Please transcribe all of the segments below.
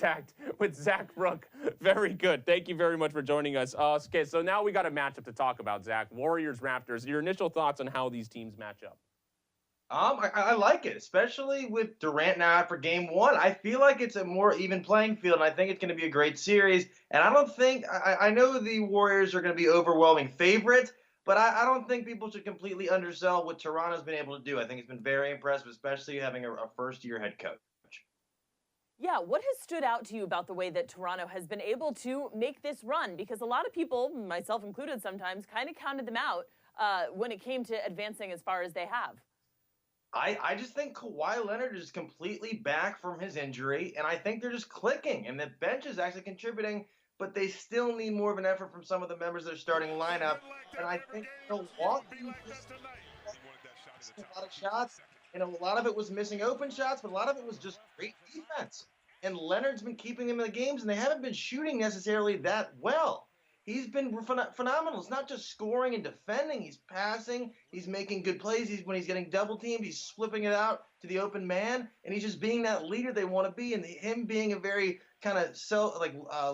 contact with Zach Brook. Very good. Thank you very much for joining us. Okay, so now we got a matchup to talk about, Zach. Warriors, Raptors. Your initial thoughts on how these teams match up? I like it, especially with Durant now out for game one. I feel like it's a more even playing field, and I think it's going to be a great series. And I don't think, I know the Warriors are going to be overwhelming favorites, but I don't think people should completely undersell what Toronto's been able to do. I think it's been very impressive, especially having a first year head coach. Yeah, what has stood out to you about the way that Toronto has been able to make this run? Because a lot of people, myself included sometimes, kind of counted them out when it came to advancing as far as they have. I just think Kawhi Leonard is completely back from his injury, and I think they're just clicking, and the bench is actually contributing, but they still need more of an effort from some of the members of their starting lineup. And I think Milwaukee just missing a lot of shots, and a lot of it was missing open shots, but a lot of it was just great defense. And Leonard's been keeping them in the games, and they haven't been shooting necessarily that well. He's been phenomenal. It's not just scoring and defending. He's passing. He's making good plays. When he's getting double teamed, he's flipping it out to the open man, and he's just being that leader they want to be. And him being a very kind of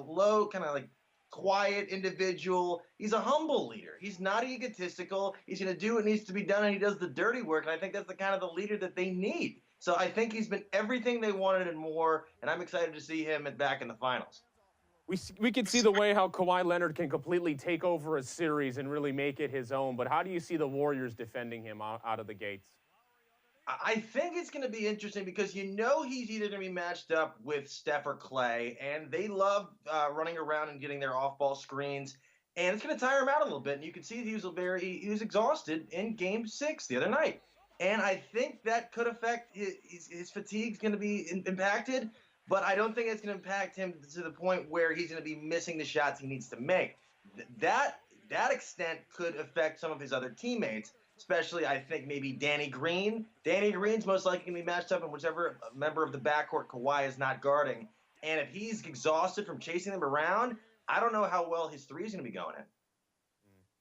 low, kind of like quiet individual. He's a humble leader. He's not egotistical. He's going to do what needs to be done, and he does the dirty work. And I think that's the kind of the leader that they need. So I think he's been everything they wanted and more, and I'm excited to see him back in the finals. We can see the way how Kawhi Leonard can completely take over a series and really make it his own. But how do you see the Warriors defending him out of the gates? I think it's going to be interesting because he's either going to be matched up with Steph or Clay, and they love running around and getting their off-ball screens, and it's going to tire him out a little bit. And you can see he was exhausted in Game 6 the other night, and I think that could affect his fatigue's going to be impacted. But I don't think it's going to impact him to the point where he's going to be missing the shots he needs to make. That extent could affect some of his other teammates, especially I think maybe Danny Green. Danny Green's most likely going to be matched up in whichever member of the backcourt Kawhi is not guarding. And if he's exhausted from chasing them around, I don't know how well his three is going to be going in.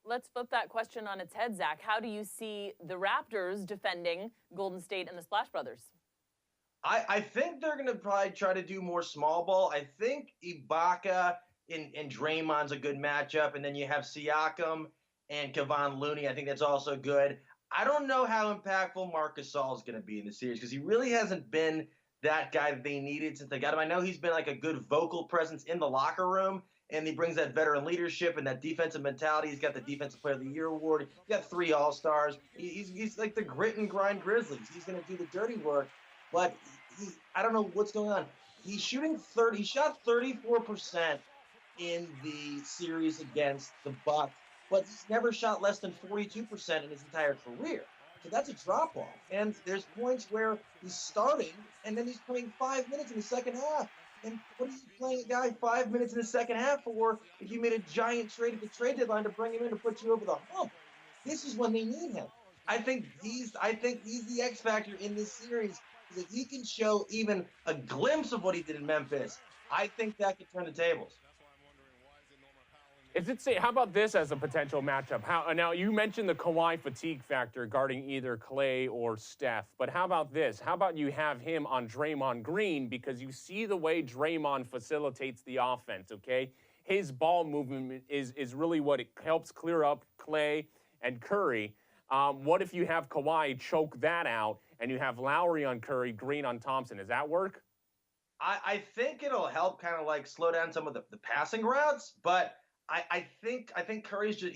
Let's flip that question on its head, Zach. How do you see the Raptors defending Golden State and the Splash Brothers? I think they're going to probably try to do more small ball. I think Ibaka and Draymond's a good matchup, and then you have Siakam and Kevon Looney. I think that's also good. I don't know how impactful Marc Gasol is going to be in the series because he really hasn't been that guy that they needed since they got him. I know he's been like a good vocal presence in the locker room, and he brings that veteran leadership and that defensive mentality. He's got the Defensive Player of the Year award. He's got 3 All-Stars. He's like the grit and grind Grizzlies. He's going to do the dirty work. But I don't know what's going on. He shot 34% in the series against the Bucks, but he's never shot less than 42% in his entire career. So that's a drop off. And there's points where he's starting and then he's playing 5 minutes in the second half. And what are you playing a guy 5 minutes in the second half for if you made a giant trade at the trade deadline to bring him in to put you over the hump? This is when they need him. I think he's the X factor in this series. If he can show even a glimpse of what he did in Memphis, I think that could turn the tables. How about this as a potential matchup? Now, you mentioned the Kawhi fatigue factor guarding either Clay or Steph, but how about this? How about you have him on Draymond Green because you see the way Draymond facilitates the offense, okay? His ball movement is really what it helps clear up Clay and Curry. What if you have Kawhi choke that out and you have Lowry on Curry, Green on Thompson? Does that work? I think it'll help kind of like slow down some of the passing routes, but I think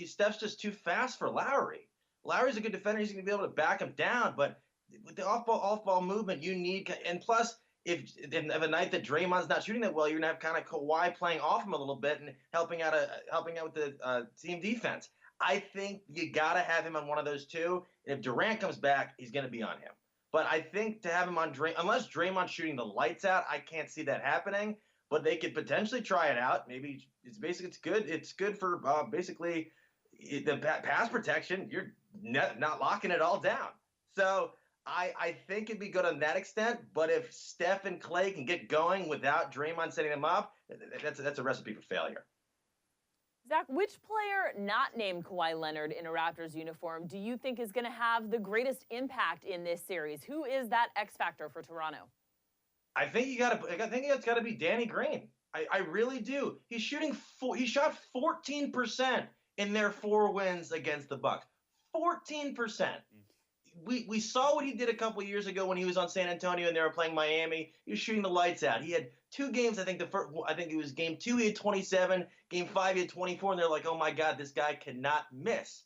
Steph's just too fast for Lowry. Lowry's a good defender. He's going to be able to back him down, but with the off-ball movement, you need – and plus, if a night that Draymond's not shooting that well, you're going to have kind of Kawhi playing off him a little bit and helping out with the team defense. I think you got to have him on one of those two. If Durant comes back, he's going to be on him. But I think to have him on unless Draymond's shooting the lights out, I can't see that happening. But they could potentially try it out. Maybe it's good. It's good for basically the pass protection. You're not locking it all down. So I think it'd be good on that extent. But if Steph and Clay can get going without Draymond setting them up, that's a recipe for failure. Zach, which player not named Kawhi Leonard in a Raptors uniform do you think is going to have the greatest impact in this series? Who is that X factor for Toronto? I think it's got to be Danny Green. I really do. He shot 14% in their 4 wins against the Bucks. 14%. We saw what he did a couple years ago when he was on San Antonio and they were playing Miami. He was shooting the lights out. He had 2 games. I think it was game 2 he had 27, game 5 he had 24, and they're like, oh my God, this guy cannot miss.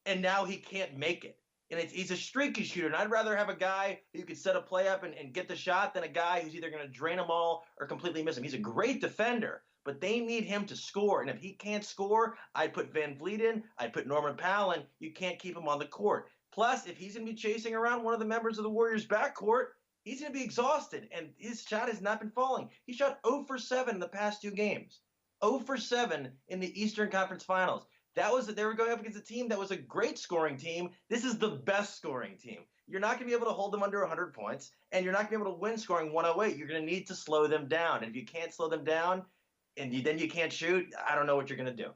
And now he can't make it. And he's a streaky shooter. And I'd rather have a guy who could set a play up and get the shot than a guy who's either going to drain them all or completely miss them. He's a great defender, but they need him to score. And if he can't score, I'd put Van Vliet in. I'd put Norman Powell in. You can't keep him on the court. Plus, if he's going to be chasing around one of the members of the Warriors' backcourt, he's going to be exhausted. And his shot has not been falling. He shot 0 for 7 in the past 2 games. 0 for 7 in the Eastern Conference Finals. They were going up against a team that was a great scoring team. This is the best scoring team. You're not going to be able to hold them under 100 points, and you're not going to be able to win scoring 108. You're going to need to slow them down. And if you can't slow them down, and then you can't shoot, I don't know what you're going to do.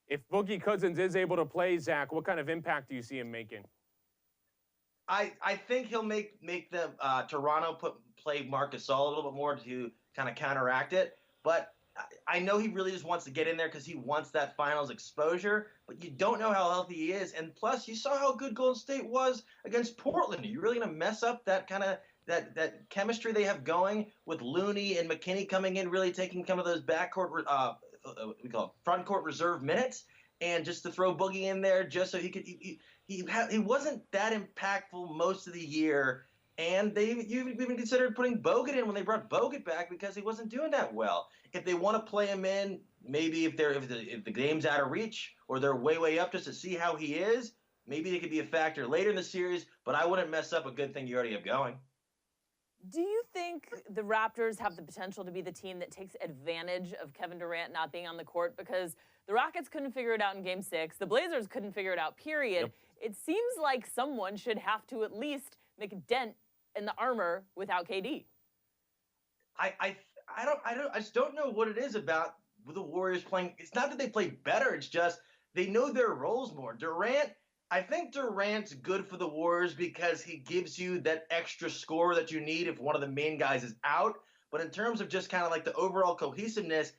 If Boogie Cousins is able to play, Zach, what kind of impact do you see him making? I think he'll make the Toronto play Marc Gasol a little bit more to kind of counteract it. But I know he really just wants to get in there because he wants that finals exposure, but you don't know how healthy he is. And plus, you saw how good Golden State was against Portland. Are you really going to mess up that kind of that chemistry they have going with Looney and McKinney coming in, really taking some of those backcourt, we call it front court reserve minutes, and just to throw Boogie in there just so he could he wasn't that impactful most of the year. And they even considered putting Bogut in when they brought Bogut back because he wasn't doing that well. If they want to play him in, maybe if the game's out of reach or they're way up just to see how he is, maybe they could be a factor later in the series. But I wouldn't mess up a good thing you already have going. Do you think the Raptors have the potential to be the team that takes advantage of Kevin Durant not being on the court? Because the Rockets couldn't figure it out in Game 6. The Blazers couldn't figure it out, period. Yep. It seems like someone should have to at least make a dent in the armor without KD. I just don't know what it is about the Warriors playing. It's not that they play better. It's just they know their roles more. I think Durant's good for the Warriors because he gives you that extra score that you need if one of the main guys is out. But in terms of just kind of like the overall cohesiveness,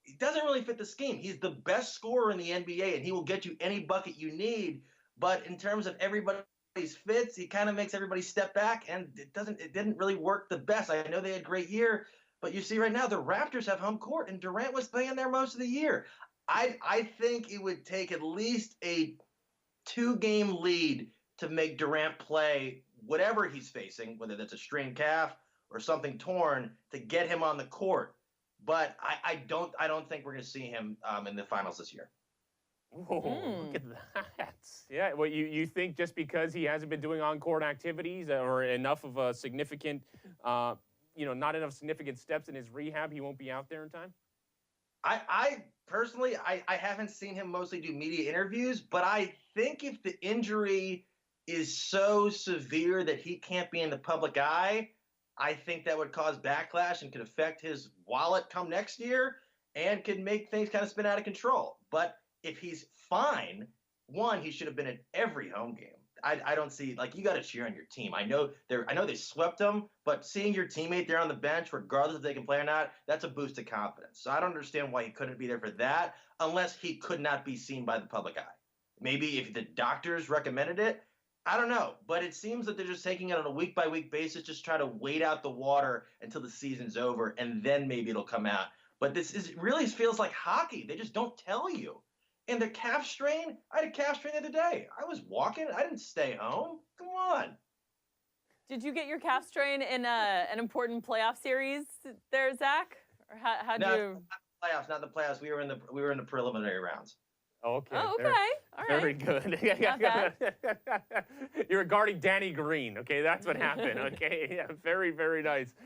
he doesn't really fit the scheme. He's the best scorer in the NBA, and he will get you any bucket you need. But in terms of everybody's fits, he kind of makes everybody step back, and it didn't really work the best. I know they had a great year, but you see right now the Raptors have home court, and Durant was playing there most of the year. I think it would take at least a 2-game lead to make Durant play whatever he's facing, whether that's a strained calf or something torn, to get him on the court. But I don't think we're going to see him in the finals this year. Oh, look at that. Yeah, well, you think just because he hasn't been doing on-court activities or enough of a significant, not enough significant steps in his rehab, he won't be out there in time? I personally, I haven't seen him mostly do media interviews, but I think if the injury is so severe that he can't be in the public eye, I think that would cause backlash and could affect his wallet come next year and could make things kind of spin out of control. But if he's fine, he should have been at every home game. I don't see, you got to cheer on your team. I know they swept them, but seeing your teammate there on the bench, regardless if they can play or not, that's a boost of confidence. So I don't understand why he couldn't be there for that, unless he could not be seen by the public eye. Maybe if the doctors recommended it, I don't know. But it seems that they're just taking it on a week-by-week basis, just try to wait out the water until the season's over, and then maybe it'll come out. But really feels like hockey. They just don't tell you. And the calf strain, I had a calf strain the other day. I was walking. I didn't stay home. Come on. Did you get your calf strain in an important playoff series there, Zach? Or how'd you? Not the playoffs. We were in the preliminary rounds. Okay. Oh, okay. All right. Very good. Not bad. You're guarding Danny Green. Okay, that's what happened. Okay, yeah, very, very nice.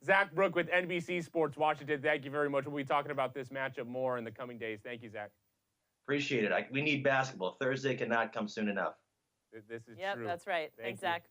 Zach Brook with NBC Sports Washington. Thank you very much. We'll be talking about this matchup more in the coming days. Thank you, Zach. Appreciate it. We need basketball. Thursday cannot come soon enough. This is true. Yep, that's right. Thanks, Zach.